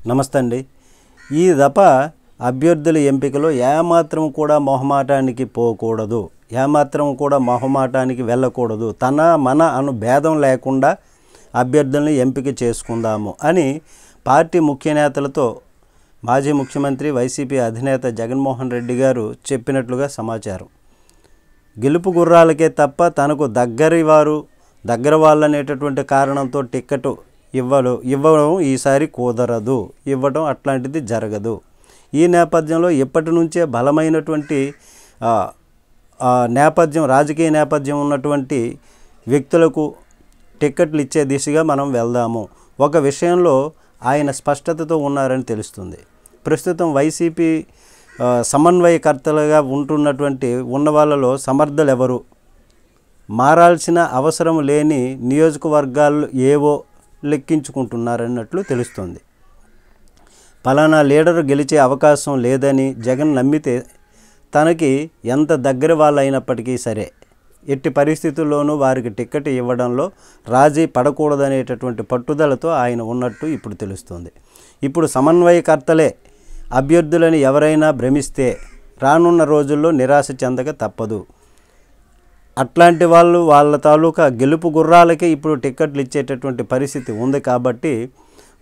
నమస్తే అండి. ఈ దఫ అభ్యర్థుల ఎంపికలో ఏమాత్రం కూడా మొహమాటానికి పోకూడదు, ఏమాత్రం కూడా మొహమాటానికి వెళ్ళకూడదు. తన మన అను భేదం లేకుండా అభ్యర్థులను ఎంపిక చేసుకుందాము అని పార్టీ ముఖ్య నేతలతో మాజీ ముఖ్యమంత్రి వైసీపీ అధినేత జగన్మోహన్ రెడ్డి గారు చెప్పినట్లుగా సమాచారం. గెలుపు గుర్రాలకే తప్ప తనకు దగ్గర వాళ్ళనేటటువంటి కారణంతో టిక్కెట్ ఇవ్వడం ఈసారి కుదరదు, ఇవ్వడం అట్లాంటిది జరగదు. ఈ నేపథ్యంలో ఇప్పటి నుంచే బలమైనటువంటి రాజకీయ నేపథ్యం ఉన్నటువంటి వ్యక్తులకు టిక్కెట్లు ఇచ్చే దిశగా మనం వెళ్దాము. ఒక విషయంలో ఆయన స్పష్టతతో ఉన్నారని తెలుస్తుంది. ప్రస్తుతం వైసీపీ సమన్వయకర్తలుగా ఉన్న వాళ్ళలో సమర్థులు ఎవరు, మారాల్సిన అవసరం లేని నియోజకవర్గాలు ఏవో లెక్కించుకుంటున్నారన్నట్లు తెలుస్తుంది. పలానా లీడరు గెలిచే అవకాశం లేదని జగన్ నమ్మితే తనకి ఎంత దగ్గర వాళ్ళు అయినప్పటికీ సరే ఎట్టి పరిస్థితుల్లోనూ వారికి టిక్కెట్ ఇవ్వడంలో రాజీ పడకూడదనేటటువంటి పట్టుదలతో ఆయన ఉన్నట్టు ఇప్పుడు తెలుస్తుంది. ఇప్పుడు సమన్వయకర్తలే అభ్యర్థులని ఎవరైనా భ్రమిస్తే రానున్న రోజుల్లో నిరాశ చెందక తప్పదు. అట్లాంటి వాళ్ళ తాలూకా గెలుపు గుర్రాలకే ఇప్పుడు టిక్కెట్లు ఇచ్చేటటువంటి పరిస్థితి ఉంది. కాబట్టి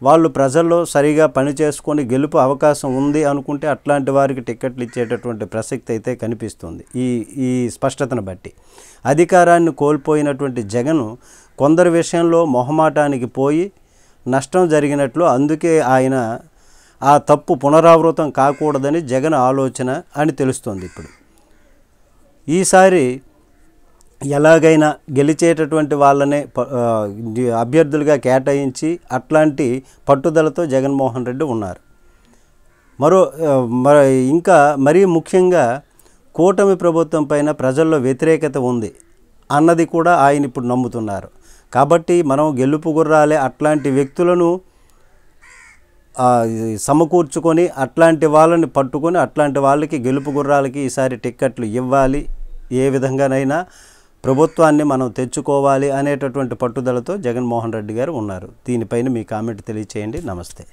వాళ్ళు ప్రజల్లో సరిగా పనిచేసుకొని గెలుపు అవకాశం ఉంది అనుకుంటే అట్లాంటి వారికి టిక్కెట్లు ఇచ్చేటటువంటి ప్రసక్తి అయితే కనిపిస్తుంది. ఈ స్పష్టతను బట్టి అధికారాన్ని కోల్పోయినటువంటి జగన్ కొందరి విషయంలో మొహమాటానికి పోయి నష్టం జరిగినట్లు, అందుకే ఆయన ఆ తప్పు పునరావృతం కాకూడదని జగన్ ఆలోచన అని తెలుస్తోంది. ఇప్పుడు ఈసారి ఎలాగైనా గెలిచేటటువంటి వాళ్ళనే అభ్యర్థులుగా కేటాయించి అట్లాంటి పట్టుదలతో జగన్మోహన్ రెడ్డి ఉన్నారు. ఇంకా మరీ ముఖ్యంగా కూటమి ప్రభుత్వం పైన ప్రజల్లో వ్యతిరేకత ఉంది అన్నది కూడా ఆయన ఇప్పుడు నమ్ముతున్నారు. కాబట్టి మనం గెలుపు గుర్రాలే అట్లాంటి వ్యక్తులను సమకూర్చుకొని అట్లాంటి వాళ్ళని పట్టుకొని అట్లాంటి వాళ్ళకి గెలుపు గుర్రాలకి ఈసారి టిక్కెట్లు ఇవ్వాలి, ఏ విధంగానైనా ప్రభుత్వాన్ని మనం తెచ్చుకోవాలి అనేటటువంటి పట్టుదలతో జగన్మోహన్ రెడ్డి గారు ఉన్నారు. దీనిపైన మీ కామెంట్ తెలియచేయండి. నమస్తే.